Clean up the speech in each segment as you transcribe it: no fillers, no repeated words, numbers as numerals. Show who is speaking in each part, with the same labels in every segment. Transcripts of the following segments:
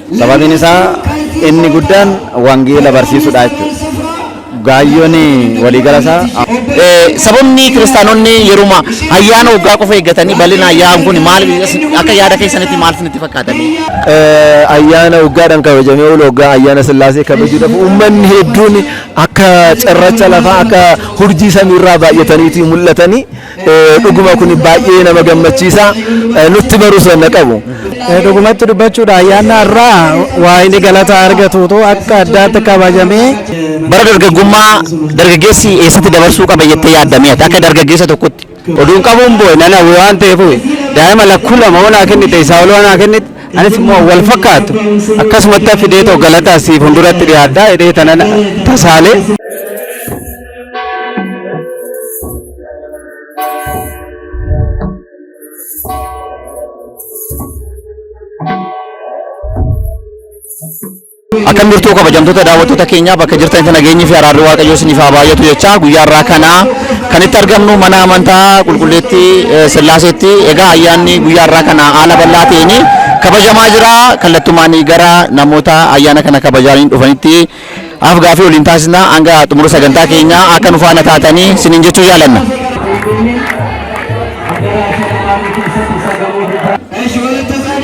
Speaker 1: Sababiin isaa inni guddaan wangeela barsiisuudha jechuudha. Gaayyoon waliigala isaa
Speaker 2: sababni kiristaanonni yeruma ayyaana waggaa qofa eeggatanii bal'ina ayyaana kun maal akka yaada keessanitti maal isinitti fakkaatanii?
Speaker 1: Ayyaana waggaadhaan kabajamee oolu waggaa ayyaana Sillaasee kabajuudhaaf uummanni hedduun akka cirracha lafaa akka hurjii samiirraa baay'ataniitii mul'atanii dhuguma kun baay'ee nama gammachiisa nutti baruu sanna qabu.
Speaker 3: Dhugumatti dubbachuudha ayyaana irraa waa inni galata argatuutu akka addaatti kabajamee
Speaker 2: bara dargaggummaa dargaggeessi eessatti dabarsuu qaba jettee yaadamee akka dargaggeessa tokkotti
Speaker 3: oduun qabuun boo'e nana waan ta'eef daa'ima lakkuu lama onaa kennite isaa ol onaa kennite anis immoo wal fakkaatu akkasumatti fidee too galataas fuulduratti dhiyaaddaa hidhee tanan tasaalee.
Speaker 2: Akkam jirtu kabajamtoota daawwattoota keenyaa bakka jirtanitti nageenyi fi araarri waaqayyoo isiniif haa baay'atu jecha guyyaa irraa kana kan itti argamnu mana amantaa qulqulleetti Sillaaseetti. Egaa ayyaanni guyyaa irraa kana haala bal'aa ta'een kabajamaa jira. Kallattumaan gara namoota ayyaana kana kabajanii dhufanitti afgaaffii waliin taasisna hanga xumura sagantaa keenyaa akka nu faana taatanii isiniin jechuu jaalanna.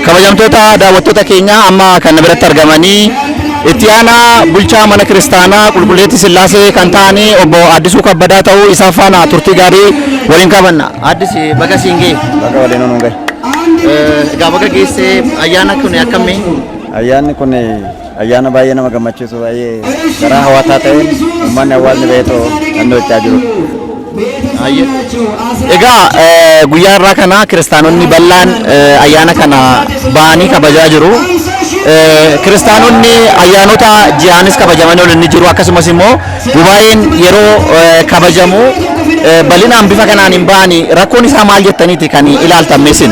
Speaker 2: Kabajamtoota daawwattoota keenyaa amma kan biratti argamanii itti aanaa bulchaa mana kiristaanaa qulqulleetti Sillaasee kan ta'anii obbo Addisuu Kabbadaa ta'uu isaa faana turtii gaarii waliin qabanna. Addis baga siin ga'e.
Speaker 1: Baga waliin nu ga'e.
Speaker 2: Egaa baga geessee ayyaana kun akkamii?
Speaker 1: Ayyaanni kun ayyaana baay'ee nama gammachiisu baay'ee garaa hawwataa ta'een uummanni hawaasni beekoo danda'achaa jiru.
Speaker 2: Egaa guyyaa irraa kana kiristaanonni bal'aan ayyaana kana ba'anii kabajaa jiru. Kiristaanonni ayyaanota ji'aanis kabajamanii ol inni jiru akkasumas immoo gubaa'een yeroo kabajamu bal'inaan bifa kanaan hin ba'anii rakkoon isaa maal jettaniiti kan ilaaltan isin?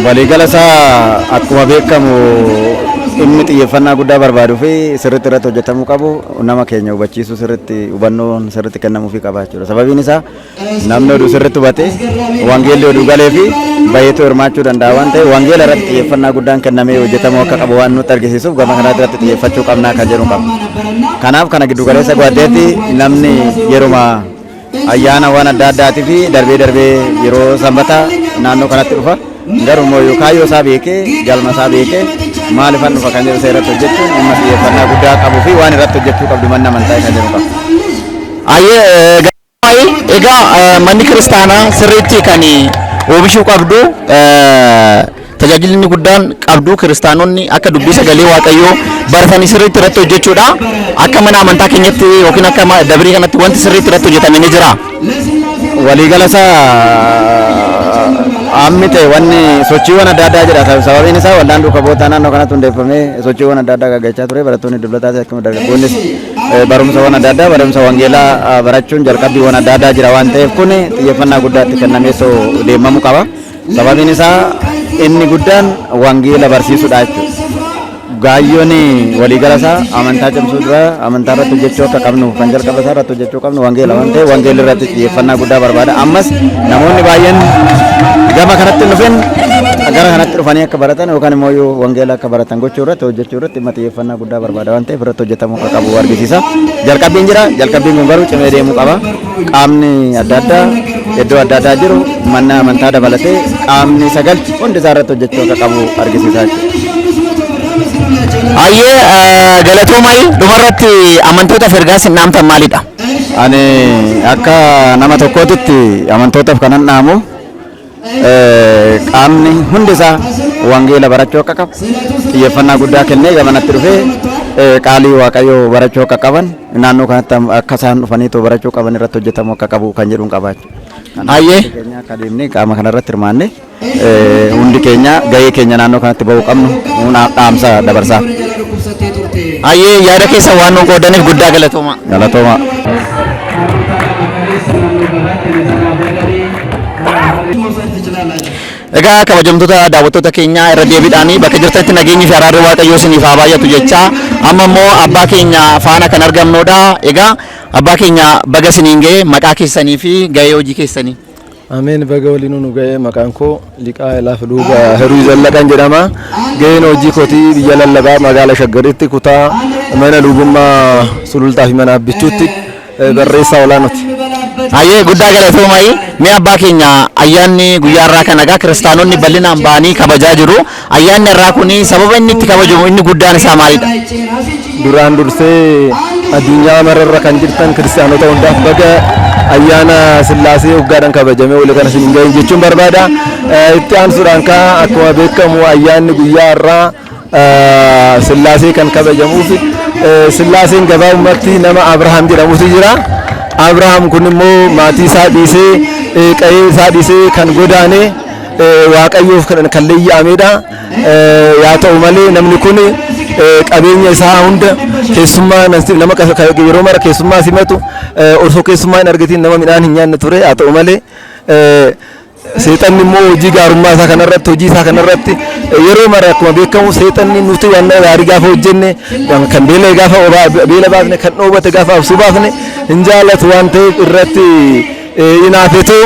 Speaker 1: Waliigala isaa akkuma beekamu dhimmi xiyyeeffannaa guddaa barbaaduu fi sirriitti irratti hojjetamuu qabu nama keenya hubachiisuu sirriitti hubannoon sirriitti kennamuufii qaba jechuudha. Sababiin isaa namni oduu sirriitti hubate wangeelli oduu galee fi baay'eetu hirmaachuu danda'a waan ta'eef wangeela irratti xiyyeeffannaa guddaan kennamee hojjetamuu akka qabu waan nutti argisiisuuf gama kanaa irratti xiyyeeffachuu qabnaa kan jedhu qaba. Kanaaf kana giddu galeessa godhateetti namni yeruma ayyaana waan adda addaatii fi darbee yeroo sanbataa naannoo kanatti dhufa. Garuu immoo kaayyoo isaa beekee galma isaa beekee maaliifan dhufa kan jedhu irratti hojjechuun dhimma xiyyeeffannaa guddaa qabuu fi waan irratti hojjechuu qabdu manni amantaa kan jedhu qaba.
Speaker 2: Egaa manni kiristaanaa sirriitti kan oomishuu qabdu tajaajilni guddaan qabdu kiristaanonni akka dubbii sagalee waaqayyoo baratanii sirriitti irratti hojjechuudha. Akka mana amantaa keenyatti yookiin akka dabrii kanatti wanti sirriitti irratti hojjetamee ni jira.
Speaker 1: Waliigala isaa ammite wanni sochiiwwan adda addaa jira. Sababiin isaa waldaan duuka bootaa naannoo kanatti hundeeffamee sochiiwwan adda addaa gaggeessaa ture. Barattoonni dubbataas akkuma dargaggoonnis barumsawwan adda addaa barumsa wangeelaa barachuun jalqabbiiwwan adda addaa jira waan ta'eef kun xiyyeeffannaa guddaatti kennamee deemamuu qaba. Sababiin isaa inni guddaan wangeela barsiisuudha jechuudha. Gaayyoon waliigala isaa amantaa cimsuu dura amantaa irratti hojjechuu akka qabnu kan jalqaba isaa irratti hojjechuu qabnu wangeela waan ta'eef wangeelli irratti xiyyeeffannaa guddaa barbaada. Ammas namoonni baay'een gama kanatti dhufan gara kanatti dhufanii akka baratan yookaan immoo wangeela akka baratan gochuu irratti hojjechuu irratti dhimma xiyyeeffannaa guddaa barbaada waan ta'eef irratti hojjetamuu akka qabu argisiisa. Jalqabbiin jira. Jalqabbiin kun garuu cimee deemuu qaba. Qaamni adda addaa iddoo adda addaa jiru mana amantaa dabalatee qaamni sagal hundi isaa irratti hojjechuu akka qabu argisiisa jechuudha.
Speaker 2: Galatoomai dhumarratti amantootaaf ergaa isin dhaamtan maalidha?
Speaker 1: Ani akka nama tokkootitti amantootaaf kanan dhaamu qaamni hundi isaa wangeela barachuu akka qabu xiyyeeffannaa guddaa kennee gamanatti dhufee qaalii waaqayyoo barachuu akka qaban naannoo kanatti akka isaan dhufanii barachuu qaban irratti hojjetamuu akka qabu kan jedhuun qabaachuu. Keenya akka deemnee qaama kanarratti hirmaannee hundi keenya gahee keenya naannoo kanatti bahuu qabnu dhaamsa dabarsaa.
Speaker 2: Yaada keessa waan nu qoodaniif guddaa galatooma.
Speaker 1: Galatooma.
Speaker 2: Egaa kabajamtoota daawwattoota keenyaa irra deebiidhaanii bakka jirtanitti nageenyi fi araarri waaqayyoo isiniif haa baay'atu jecha amma immoo abbaa keenya faana kan argamnudha. Egaa abbaa keenya baga isiniin ga'e maqaa keessanii fi gahee hojii keessanii.
Speaker 4: Ameen baga waliin nu ga'ee maqaan koo liqaa lafa duuba hiruu zallaqan jedhama. Ga'een hojii kootii biyya lallabaa magaalaa Shaggaritti kutaa mana lubummaa sulultaa fi mana abbichuutti barreessaa olaanooti.
Speaker 2: Ayyee guddaa galatoomaayi mee abbaa keenya ayyaanni guyyaa irraa kan egaa kiristaanonni bal'inaan ba'anii kabajaa jiru. Ayyaanni irraa kun sababa inni itti kabajamu inni guddaan isaa maalidha?
Speaker 4: Duraan dursee addunyaa mararra kan jirtan kiristaanota hundaaf baga ayyaana Sillaasee waggaadhaan kabajamee wali kana isin ga'e jechuun barbaada. Itti aansuudhaan akkuma beekamu ayyaanni guyyaa irraa Sillaasee kan kabajamuuf Sillaaseen gabaabumatti nama Abrahaam jedhamutu jira. Abrahaam kun immoo maatii isaa dhiisee qe'ee isaa dhiisee kan godaane Waaqayyoof kan leeyyaamedha. Yaa ta'u malee namni kun qabeenya isaa hunda keessummaa nama yeroo mara keessummaa simatu osoo keessummaa hin argatiin nama midhaan hin nyaanne ture. Haa ta'u malee seexanni immoo hojii gaarummaa isaa kanarratti hojii isaa kanarratti yeroo mara akkuma beekamu seexanni nuti waan gaarii gaafa hojjenne kan beela gaafa beela baafne kan dhoobate gaafa absuu baafne hin jaalatu waan ta'eef irratti hinaafetu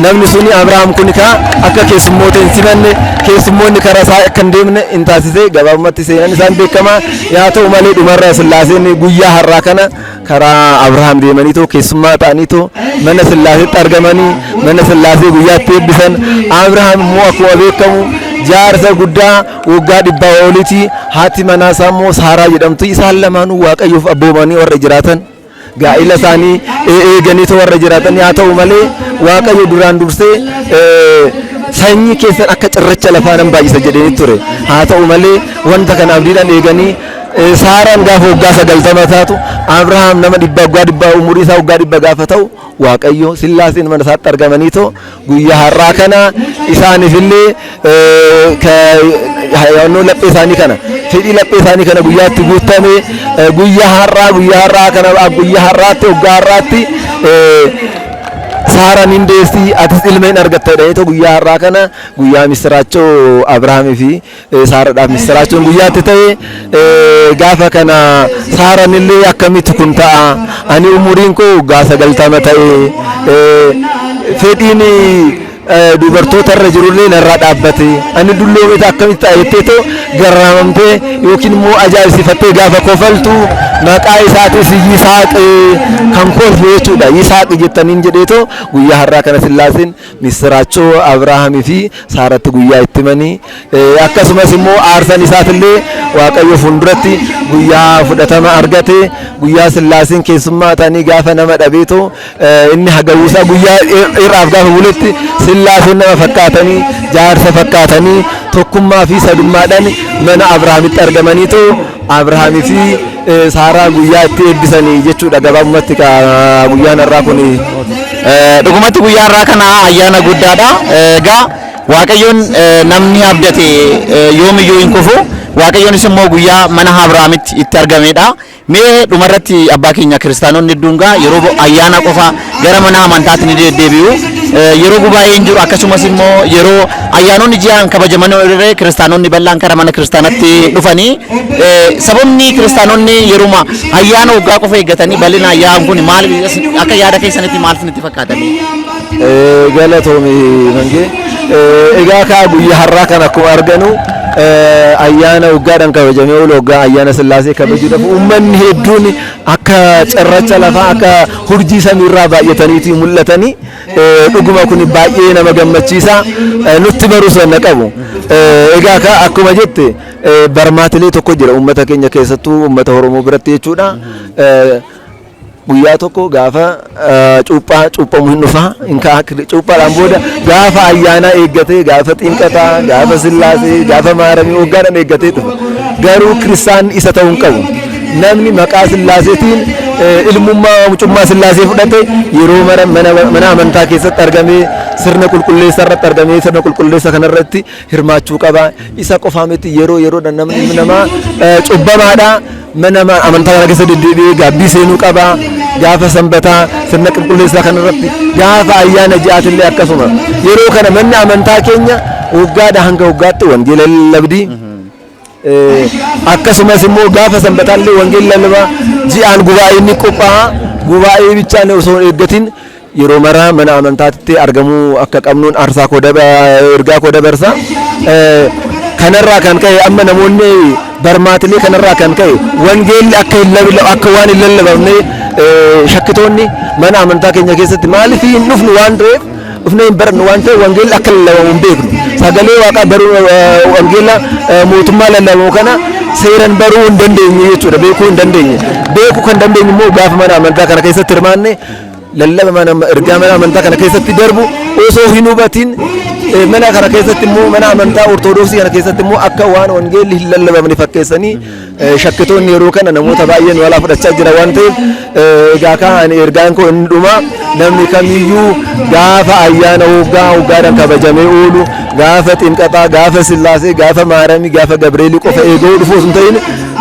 Speaker 4: namni suni Abrahaam kun akka keessummoota hin simanne keessummoonni karaa isaa akka hin deemne hin taasise gabaabumatti seenaan isaan beekamaa. Yaa ta'u malee dhumarra Sillaaseen guyyaa har'aa kana karaa Abrahaam deemaniitoo keessummaa ta'aniitoo mana Sillaaseetti argamanii mana Sillaasee guyyaatti eebbisan. Abrahaam immoo akkuma beekamu jaarsa guddaa waggaa 100 oliiti. Haati manaa isaa immoo Saaraa jedhamtu. Isaan lamaanuu Waaqayyoof abboomanii warra jiraatan gaa'ila isaanii eeganiitoo warra jiraatan. Haa ta'u malee Waaqayyo duraan dursee sanyii keessan akka cirracha lafaa nan baay'isa jedhanii ture. Haa ta'u malee wanta kana abdiidhaan eeganii Saaraan gaafa waggaa 90 taatu Abrahaam nama 100 umurii isaa waggaa 100 gaafa ta'u Waaqayyo Sillaaseen mana isaatti argamaniitoo guyyaa har'aa kana isaaniifillee yaannoo laphee isaanii kana fedhii laphee isaanii kana guyyaatti guutame guyyaa har'aa kana guyyaa har'aatti waggaa har'aatti Saaraan hin deessi atis ilma hin argatta jedhanii guyyaa har'aa kana guyyaa misiraachoo Abrahaamii fi Saaraadhaaf misiraachoon guyyaatti ta'e gaafa kana Saaraan illee akkamitti kun ta'a ani umuriin koo waggaa 90 ta'e fedhiin dubartoota irra jirullee narraa dhaabbate ani dulloomete akkamitti ta'a jetteetoo garraamamtee yookiin immoo ajaa'ibsiifattee gaafa kofaltu maqaa isaatis Yisaaq kan kolfu jechuudha. Yisaaq jettaniin jedheetoo guyyaa har'aa kana Sillaaseen misiraachoo Abrahaamii fi Saaratti guyyaa itti himanii akkasumas immoo aarsaan isaatillee Waaqayyo fuulduratti guyyaa fudhatama argate. Guyyaa Sillaaseen keessummaa ta'anii gaafa nama dhabeetoo inni hagawuusaa guyyaa irraaf gaafa buletti Sillaaseen nama fakkaatanii jaarsa fakkaatanii tokkummaa fi sadummaadhaan mana Abrahaamitti argamaniitoo Abrahaamii fi Saaraa guyyaa itti eebbisanii jechuudha. Gabaabumatti guyyaan har'aa kun
Speaker 2: dhugumatti guyyaa har'aa kana ayyaana guddaadha. Egaa Waaqayyoon namni abdate yoomiyyuu hin kufu. Waaqayyoonis immoo guyyaa mana Abrahaamitti itti argamedha. Mee dhumarratti abbaa keenya kiristaanonni hedduun yeroo ayyaana qofa gara mana amantaatti ni deddeebi'u. Yeroo gubaa'een jiru akkasumas immoo yeroo ayyaanonni ji'aan kabajaman irree kiristaanonni bal'aan karaa mana kiristaanatti dhufanii sababni kiristaanonni yeruma ayyaana waggaa qofa eeggatanii bal'ina ayyaan kun maal akka yaada keessanitti maal isinitti fakkaatanii?
Speaker 4: Galatoomii mangee egaa guyyaa har'aa kan akkuma arganu ayyaana waggaadhaan kabajamee oolu waggaa ayyaana Sillaasee kabajuudhaaf uummanni hedduun akka cirracha lafaa akka hurjii samiirraa baay'ataniitii mul'atanii dhuguma kun baay'ee nama gammachiisa nutti baruu sanna qabu. Egaa akkuma jette barmaatilee tokko jira uummata keenya keessattuu uummata Oromoo biratti jechuudha. Guyyaa tokko gaafa cuuphamu hin dhufa cuuphaadhaan booda gaafa ayyaana eeggatee gaafa xinqataa gaafa Sillaasee gaafa maaramii waggaadhaan eeggatee dhufa. Garuu kiristaan isa ta'uu hin qabu. Namni maqaa Sillaaseetiin ilmummaa mucummaa Sillaasee fudhate yeroo mana amantaa keessatti argamee sirna qulqulleessa irratti argamee sirna qulqulleessa kanarratti hirmaachuu qaba. Isa qofaa miti yeroo namni namaa cubbamaadha. Mana amantaa kana keessa deddeebi'ee gaabbii seenuu qaba. Gaafa sanbataa sirna qulqulleessaa kanarratti gaafa ayyaana ji'aatillee akkasuma yeroo kana manni amantaa keenya waggaadhaa hanga waggaatti wangeela lallabdii akkasumas immoo gaafa sanbataallee wangeela lallabaa ji'aan gubaa'ee ni qophaa'a. Gubaa'ee bichaan osoo eeggatiin yeroo mara mana amantaatti argamuu akka qabnuun aarsaa koo ergaa koo dabarsa. Kanarraa kan ka'e amma namoonni barmaatilee kanarraa kan ka'e wangeelli akka waan hin lallabamne shakkitoonni mana amantaa keenya keessatti maaliif hin dhufnu waan ta'eef dhufnee hin barannu waan ta'eef wangeelli akka lallabamu hin beeknu. Sagalee waaqaa baruu wangeela mootummaa lallabamu kana seeran baruu hin dandeenye jechuudha, beekuu hin dandeenye. Beekuu kan dandeenye immoo gaafa mana amantaa kana keessatti hirmaanne lallaba ergaa mana amantaa kana keessatti darbu osoo hin hubatiin mana kana keessatti immoo mana amantaa ortodoksii kana keessatti immoo akka waan wangeelli hin lallabamne fakkeessanii shakkitoonni yeroo kana namoota baay'een walaa fudhachaa jira waan ta'eef egaa kan ergaan koo hin dhuma namni kamiyyuu gaafa ayyaana waggaadhaan kabajamee oolu gaafa xinqaxaa gaafa sillaasee gaafa maaramii gaafa gabreelii qofa eeguu dhufuu osoo hin ta'in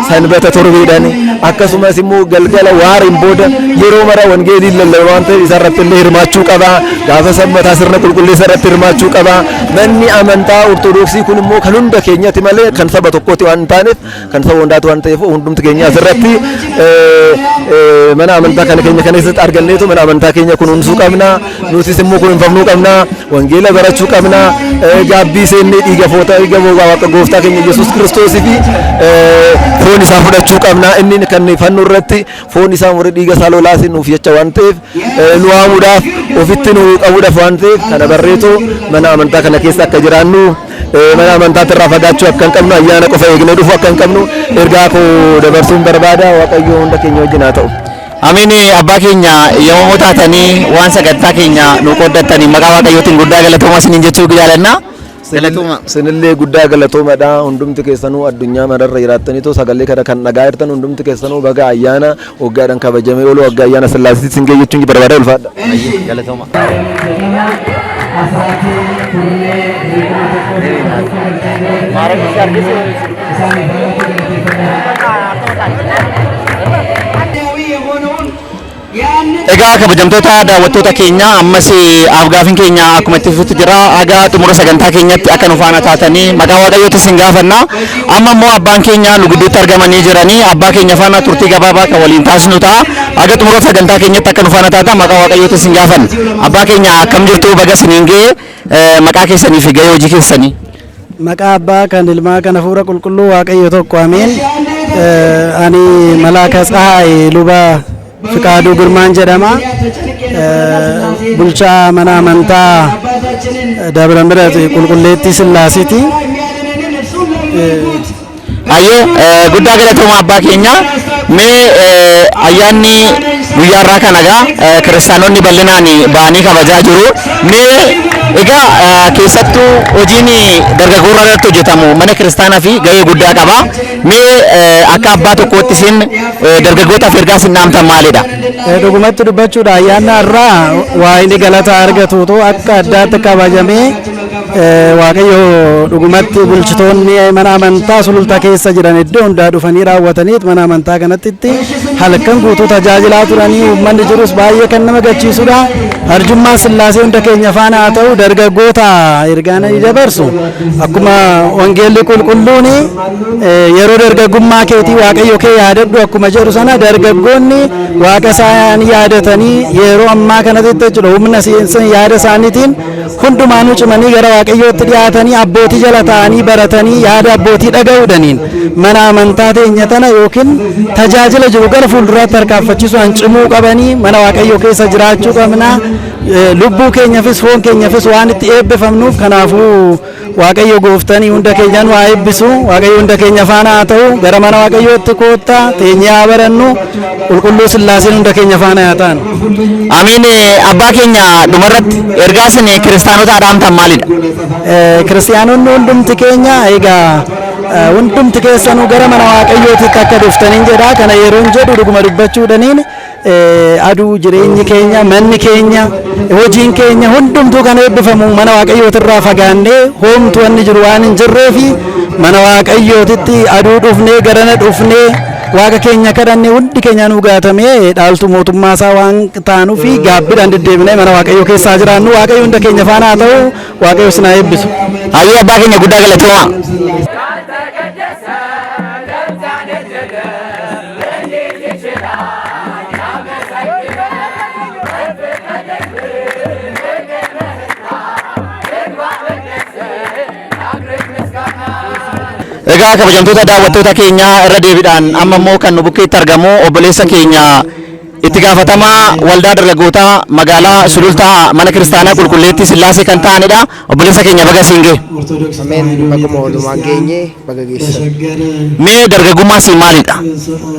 Speaker 4: sanbata torbeedhaan akkasumas immoo galgala waariin booda yeroo mara wangeelii lallabama waan ta'eef isarratti illee hirmaachuu qaba. Gaafa sanbataa sirna qulqulleessa irratti hirmaachuu qaba. Manni amantaa ortodoksii kun immoo kan hunda keenyati malee kan saba tokkooti waan hin taaneef kan saba hundaati waan ta'eef hundumti keenya asirratti mana amantaa kana keenya keessatti arganneetu mana amantaa keenya kunuunsuu qabna. Nutis immoo kunuunfamuu qabna. Wangeela barachuu qabna. Gaabbii seennee dhiiga waaqa gooftaa keenya Yesuus Kiristoosii fi foon isaa fudhachuu qabna. Inni kan fannoo irratti foon isaa warri dhiiga isaa lolaasee nuuf jecha waan ta'eef nu waamuudhaaf ofitti nu qabuudhaaf waan ta'eef kana barreetu mana amantaa kana keessa akka jiraannu mana amantaatti irraa fagaachuu akka hin qabnu ayyaana qofa eegnee dhufuu akka hin qabnu ergaa koo dabarsuun barbaada. Waaqayyo hunda keenya wajjin haa ta'u.
Speaker 2: Amiin. Abbaa keenya yommuu taatanii waan sagantaa keenya nu qooddattanii maqaa Waaqayyootiin guddaa galatoomaa isiniin jechuu jaalanna.
Speaker 4: Sinillee guddaa galatoomadha. Hundumti keessanuu addunyaa mararra jiraattaniitoo sagalee kana kan dhagaa jirtan hundumti keessanuu baga ayyaana waggaadhaan kabajamee oolu waggaa ayyaana sillaasiitti sin ga'e jechuun barbaada. Ulfaadha.
Speaker 2: Galatooma. Egaa kabajamtoota daawwattoota keenya ammas afgaafiin keenya akkuma itti fufutti jira. Aga xumura sagantaa keenyatti akka nu faana taatanii maqaa Waaqayyootiin sin gaafanna. Amma immoo abbaan keenya nu gidduutti argamanii jiranii abbaa keenya faana turtii gabaabaa kan waliin taasisnu ta'a. Aga xumura sagantaa keenyatti akka nu faana taatan maqaa Waaqayyootiin sin gaafanna. Abbaa keenya akkam jirtu baga siniin ga'e maqaa keessanii fi ga'ee hojii keessanii.
Speaker 5: Maqaa abbaa kan ilmaa kan hafuura qulqulluu Waaqayyo tokko ameen. Ani Malaaka Tsahaay Luba Fiqaaduu Girmaan jedhama. Bulchaa mana amantaa Dabra Mirat Qulqulleettii Sillaasiiti.
Speaker 2: Ayyee guddaa galatooma abbaa keenya. Mee ayyaanni guyyaa irraa kana egaa kiristaanonni bal'inaan ba'anii kabajaa jiru. Mee egaa keessattuu hojiin dargaggoorraa irratti hojjetamu mana kiristaanaa fi gahee guddaa qaba. Mee akka abbaa tokkootti isin dargaggootaaf ergaa isin dhaamtan maalidha?
Speaker 5: Dhugumatti dubbachuudha ayyaanni irraa waa inni galata argatuutu akka addaatti kabajamee Waaqayyo dhugumatti bulchitoonni mana amantaa sulultaa keessa jiran iddoo hundaa dhufanii raawwatanii mana amantaa kanatti halkan guutuu tajaajilaa turanii uummanni jirus baay'ee kan nama gammachiisudha. Arjummaa Sillaasee hunda keenya faana haa ta'u dargaggoota ergaan ni dabarsu. Akkuma wangeelli qulqulluun yeroo dargaggummaa keetii Waaqayyo kee yaadadhu akkuma jedhu sana dargaggoonni Waaqa isaanii yaadatanii yeroo ammaa kanatti jechuudha humna yaada isaaniitiin hundumaanuu cimanii gara Waaqayyootti dhiyaatanii abbootii jala ta'anii baratanii yaada abbootii dhaga'uudhaniin mana amantaa teenya tana yookiin tajaajila jiru gara fuulduraatti harkaanfachiisuudhaan cimuu qabanii mana Waaqayyoo keessa jiraachuu qabna. Lubbuu keenyaafis foon keenyaafis waan itti eebbifamnuuf kanaafuu Waaqayyo gooftanii hunda keenyaan waa eebbisu. Waaqayyo hunda keenya faana haa ta'u gara mana Waaqayyootti koottaa teenyee haa barannu qulqulluu Sillaaseen hunda keenya faana haa ta'an.
Speaker 2: Amiin. Abbaa keenya dhumarratti ergaa isin kiristaanotaa dhaamtan maalidha?
Speaker 5: Kiristaanonni hundumti keenya egaa hundumti keessanuu gara mana Waaqayyootitti akka dhuftaniin jedha. Kana yeroon jedhu dhuguma dubbachuudhaniin aduu jireenyi keenya manni keenya hojiin keenya hundumtuu kan eebbifamu mana Waaqayyootirraa fagaannee hoomtu wanni jiru waan hin jirreefi mana Waaqayyootitti aduu dhufnee garana dhufnee Waaqa keenya kadhannee hundi keenya nu gaatamee dhaaltu mootummaa isaa waan taanuuf gaabbiidhaan deddeebinee mana Waaqayyoo keessaa jiraannu. Waaqayyo hunda keenya faana haa ta'u. Waaqayyo isin haa eebbisu.
Speaker 2: Ayyee abbaa keenya guddaa galatooma. Egaa kabajamtoota daawwattoota keenya irra deebiidhaan amma immoo kan nu bukkeetti argamu obboleessa keenya itti gaafatamaa waldaa dargaggootaa magaalaa Sulultaa mana kiristaanaa qulqulleetti Sillaasee kan ta'anidha. Obboleessa keenya baga siin ga'e.
Speaker 6: Ameen baguma walumaan geenye baga geessa.
Speaker 2: Mee dargaggummaa siin maalidha?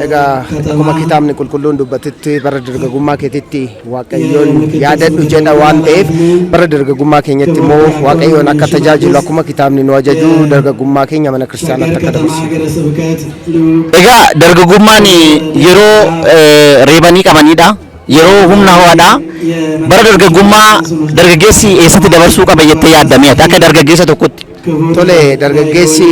Speaker 6: Egaa akkuma kitaabni qulqulluun dubbatetti bara dargaggummaa keetitti Waaqayyoon yaadadhu jedha waan ta'eef bara dargaggummaa keenyatti immoo Waaqayyoon akka tajaajilu akkuma kitaabni nu ajaju dargaggummaa keenya mana kiristaanaatti akka dabarsu.
Speaker 2: Egaa dargaggummaan yeroo reebanii qabanidha. Yeroo humna ho'aadha. Bara dargaggummaa dargaggeessi eessatti dabarsuu qaba jettee yaaddamee akka dargaggeessa tokkotti?
Speaker 6: Tole dargaggeessi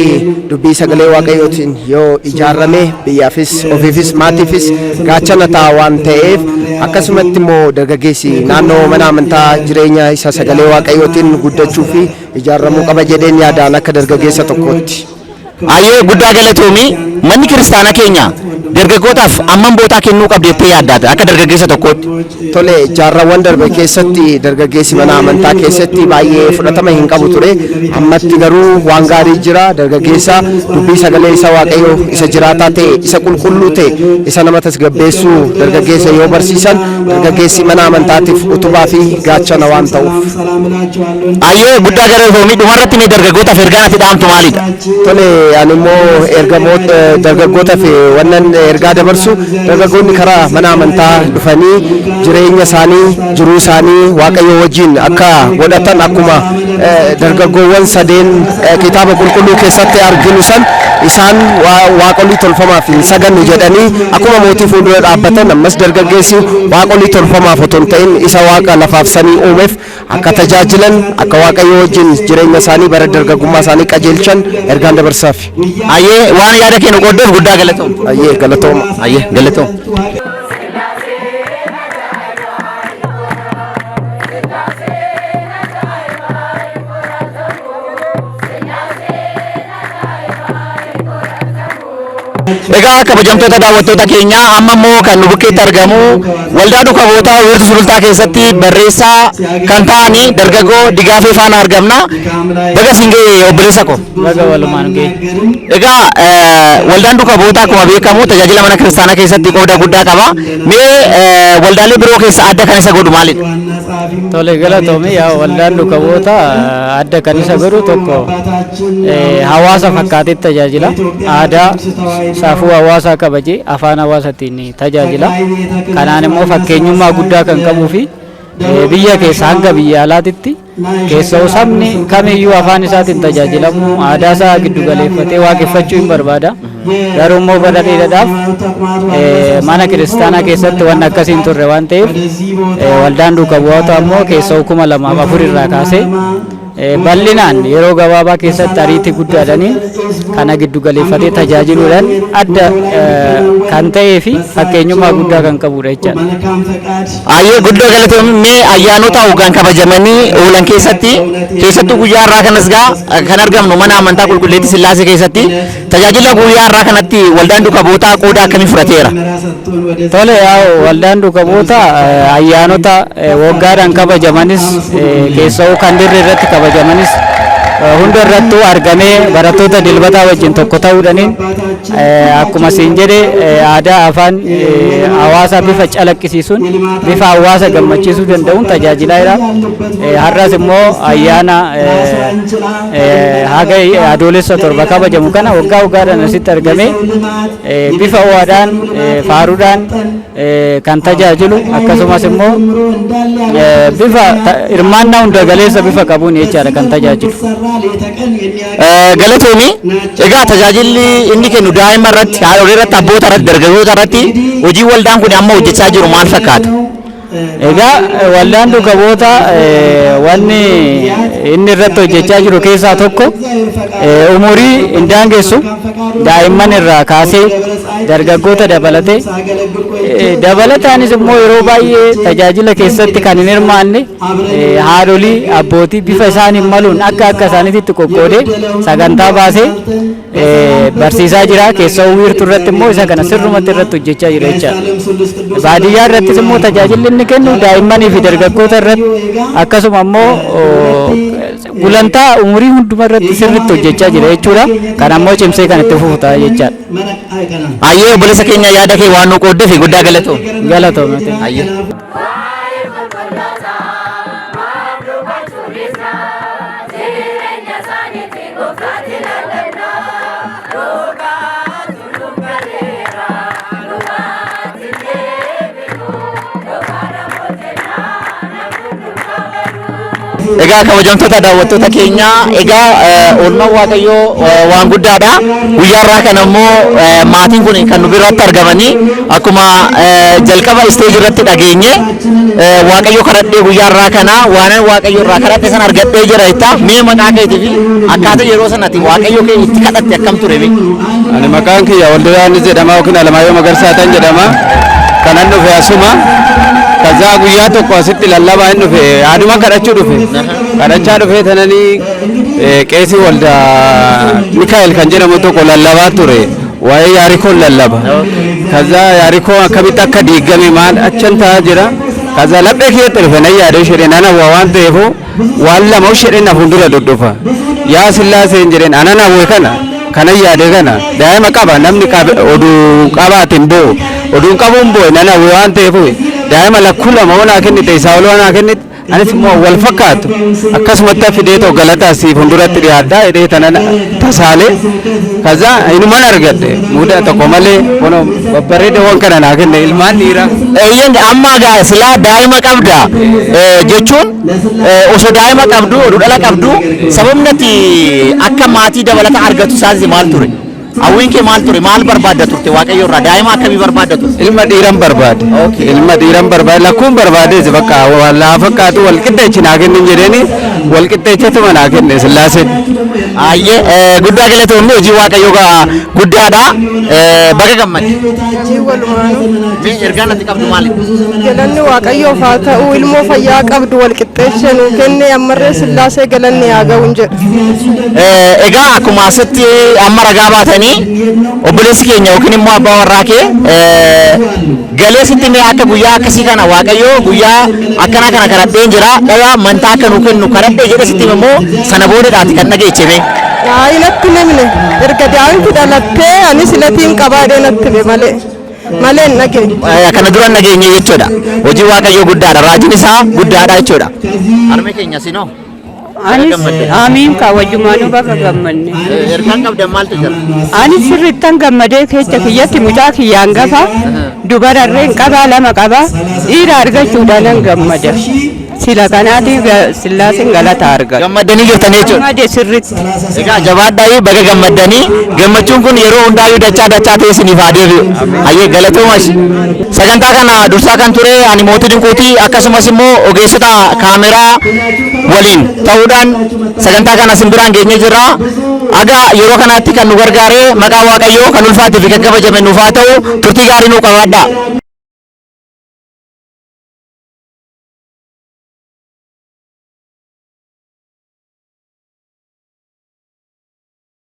Speaker 6: dubbii sagalee Waaqayyootiin yoo ijaarame biyyaafis ofiifis maatiifis gaachana ta'a waan ta'eef akkasumatti immoo dargaggeessi naannoo mana amantaa jireenya isa sagalee Waaqayyootiin guddachuu fi ijaaramuu qaba jedheen yaadaan akka dargaggeessa tokkotti.
Speaker 2: Ayyee guddaa galatoomii manni kiristaana keenya dargaggootaaf amman bootaa kennuu qabdi jettee yaaddaata akka dargaggeessa tokkotti?
Speaker 6: Tole jaarrawwan darbe keessatti dargaggeessi mana amantaa keessatti baay'ee fudhatama hin qabu ture. Ammatti garuu waan gaarii jira. Dargaggeessa dubbii sagalee isa Waaqayyoo isa jiraataa ta'e isa qulqulluu ta'e isa nama tasgabbeessuu dargaggeessa yoo barsiisan dargaggeessi mana amantaatiif utubaa fi gaachana waan ta'uuf.
Speaker 2: Ayyee guddaa galatoomii dhumarratti mee dargaggootaaf ergaan ati dhaamtu maalidha?
Speaker 6: Tole ani immoo ergamoota dargaggootaaf wannan ergaa dabarsu dargaggoonni karaa mana amantaa dhufanii jireenya isaanii jiruu isaanii Waaqayyo wajjin akka godhatan akkuma dargaggoowwan sadeen kitaaba qulqulluu keessatti arginu san isaan waaqolii tolfamaaf hin sagannu jedhanii akkuma mootii fuuldura dhaabbatan ammas dargaggeessi waaqolii tolfamaaf otoo hin ta'in isa waaqa lafaaf samii uumeef akka tajaajilan akka Waaqayyo wajjin jireenya isaanii bara dargaggummaa isaanii qajeelchan ergaan dabarsaaf.
Speaker 2: Ayyee waan yaada kennu qooddoof guddaa galatooma.
Speaker 6: Ayyee galatooma.
Speaker 2: Ayyee galatooma. Egaa kabajamtoota daawwattoota keenya amma immoo kan nu bukkeetti argamu waldaa dukaboota wiirtuu sulultaa keessatti barreessaa kan ta'anii dargaggoo Digaafee faana argamna. Baga siin ga'e obboleessa ko.
Speaker 5: Baga walumaan ga'e.
Speaker 2: Egaa waldaan dukaboota akkuma beekamu tajaajila mana kiristaanaa keessatti qooda guddaa qaba. Mee waldaalee biroo keessa adda kan isa godhu maalidha?
Speaker 5: Tole galatoomii yaa waldaan dukaboota adda kan isa godhu tokko hawaasa fakkaatee tajaajila aadaa saafuu hawaasaa kabajee afaan hawaasaatiin tajaajila. Kanaan immoo fakkeenyummaa guddaa kan qabuu fi biyya keessa hanga biyya alaatitti keessoo sabni kamiyyuu afaan isaatiin tajaajilamu aadaa isaa giddu galeeffatee waaqeffachuu hin barbaada. Garuu immoo bara dheeraadhaaf mana kiristaanaa keessatti waan akkasiin turre waan ta'eef waldaan dukaboota immoo keessoo 2004 irraa kaasee bal'inaan yeroo gabaabaa keessatti ariitii guddaadhaniin kana giddu galeeffatee tajaajiluudhaan adda kan ta'ee fi fakkeenyummaa guddaa kan qabudha jechaadha.
Speaker 2: Ayyee guddaa galatoomii mee ayyaanota hoggaan kabajamanii oolan keessattuu guyyaa irraa kanas kan argamnu mana amantaa qulqulleetti Sillaasee keessatti tajaajila guyyaa irraa kanatti waldaan dukabootaa qooda akkamii fudhateera?
Speaker 5: Tole waldaan dukaboota ayyaanota waggaadhaan kabajamanis keessoo kan dirree irratti kabajamanis hunda irrattuu argamee barattoota dilbataa wajjin tokko ta'uudhaniin akkuma siin jedhe aadaa afaan hawaasaa bifa calaqqisiisuun bifa hawaasa gammachiisuu danda'uun tajaajilaadha. Har'as immoo ayyaana haga adoolessa torba kabajamu kana waggaa waggaadhaan asitti argamee bifa ho'aadhaan faaruudhaan kan tajaajilu akkasumas immoo bifa hirmaannaa hunda galeessa bifa qabuun jechaadha kan tajaajilu.
Speaker 2: Galatoomii egaa tajaajilli inni kennu daa'ima irratti haadholii irratti abboota irratti dargaggoota irratti hojii waldaan kun amma hojjechaa jiru maal fakkaata?
Speaker 5: Egaa waldaan dukaboota wanni inni irratti hojjechaa jiru keessaa tokko umurii hin daangessu daa'imman irraa kaasee dargaggoota dabalatee dabalataanis immoo yeroo baay'ee tajaajila keessatti kan hin hirmaanne haadholii abbootii bifa isaaniin maluun akka isaaniitti qoqqoodee sagantaa baasee barsiisaa jira. Keessoo wiirtuu irratti immoo isa kana sirrumatti irratti hojjechaa jira jechaadha. Baadiyyaa irrattis immoo tajaajilli inni kennu daa'immanii fi dargaggoota irratti akkasuma immoo gulantaa umurii hunduma irratti sirriitti hojjechaa jira jechuudha. Kan ammoo cimsee kan itti fufu ta'a jechaadha.
Speaker 2: Ayyee obboleessa keenya yaada kee waan nu qooddeef guddaa galatoo.
Speaker 5: Galatoomate.
Speaker 2: Ayyee. Egaa kabajamtoota daawwattoota keenya egaa oolmaan waaqayyoo waan guddaadha. Guyyaarraa kana immoo maatiin kun kan nu biratti argamanii akkuma jalqaba isteejii irratti dhageenye waaqayyo kadhadhee guyyaarraa kana waan waaqayyo irraa kadhadhe sana argadhee jira jetta. Mee maqaa keetii fi akkaataa yeroo sanatti waaqayyo kee itti kadhatte akkam ture be?
Speaker 3: Ani maqaan kiyya Waldayaanis jedhama yookiin Alamaayyoo Magarsaatan jedhama. Kanan dhufe asuma. Kaza guyyaa tokko asitti lallabaa hin dhufe aduma kadhachuu dhufe. Kadhachaa dhufe tananii qeesii walda Mikaa'el kan jedhamu tokko lallabaa ture. Waa'ee Yaarikoon lallaba. Kaza Yaarikoon akkamitti akka diigame maal achan ta'aa jira. Kaza laphee keetti dhufe nan yaadee shedheen ana waan ta'eef waan lama shedheen na fuuldura dhudhufa. Yaa Sillaaseen jedheen anan hawwe kana yaade kana daa'ima qaba namni oduu qabaatiin boo oduun qabuun boo nan hawwe waan ta'eef daa'ima lakkuu lama onaa kennite isaa ol onaa kennite anis immoo wal fakkaatu akkasumatti fidee too galataa si fuulduratti dhiyaaddaa jedhee tanan tasaalee kaza inuman argadde muda tokko malee bono babbareede waan kana naa kenne ilmaan dhiira.
Speaker 2: Eeyyan amma gaa silaa daa'ima qabda jechuun osoo daa'ima qabdu oduu dhala qabdu sababni ati akka maatii dabalata argatu isaas maal ture? Hawwiin kee maal ture? Maal barbaadda turte waaqayyo irraa? Daa'ima akkamii barbaadda turte?
Speaker 3: Ilma dhiiran barbaade. Ilma dhiiran barbaade lakkuun barbaade bakka wallaa fakkaatu wal qixxeechi naa kennin jedheeni wal qixxeechatu naa kenne Sillaaseen.
Speaker 2: Ayyee guddaa galatoomne hojii waaqayyo guddaadha. Baga gammadde.
Speaker 7: Hojii walumaanuu.
Speaker 2: Mee ergaan ati qabdu maali?
Speaker 7: Galanni waaqayyoof haa ta'u ilmoo fayyaa qabdu wal qixxeessee nuu kenne ammarree Sillaasee galanni haa ga'u jedhu.
Speaker 2: Egaa akkuma asitti amma ragaa baatanii obboleessi keenya yookiin immoo abbaa warraa kee galee sitti mee akka guyyaa akkasii kana waaqayyo guyyaa akkana kana kadhadheen jira dhala amantaa akka nuu kennu kadhadhee jedhe sitti immoo sana boodadhaati kan dhageechime.
Speaker 7: Natti himne erga daa'imti dhalattee anis latiin qabaadhee natti hime malee nageenye.
Speaker 2: Kana dura nageenye jechuudha. Hojii waaqayyo guddaadha. Raajiin isaa guddaadha jechuudha. Harmee keenya sinoo.
Speaker 8: Anis amiin ka wajjumaanuu bakka gammanne.
Speaker 2: Ergaan qabdan maaltu jira?
Speaker 8: Anis sirrittan gammadee keessa kiyyatti mucaa kiyyaan gafa dubararreen qabaa lama qaba dhiira argachuudhaan nan gammada. Sila kanaatiif Sillaaseen galata argata.
Speaker 2: Gammaddanii jirtanii jechuudha.
Speaker 8: Gammadee sirritti.
Speaker 2: Egaa jabaadhaa baga gammaddanii gammachuun kun yeroo hundaayyuu dachaa ta'ee isiniif haa deebi'u. Ayyee galatoomas. Sagantaa kana dursaa kan ture ani mootii dinquutii akkasumas immoo ogeessota kaameraa waliin ta'uudhaan sagantaa kana isin biraan geenyee jirra. Aga yeroo kanatti kan nu gargaare maqaa waaqayyoo kan ulfaatii fi kan kabajame nuuf haa ta'u turtii gaarii nuu qabaadhaa.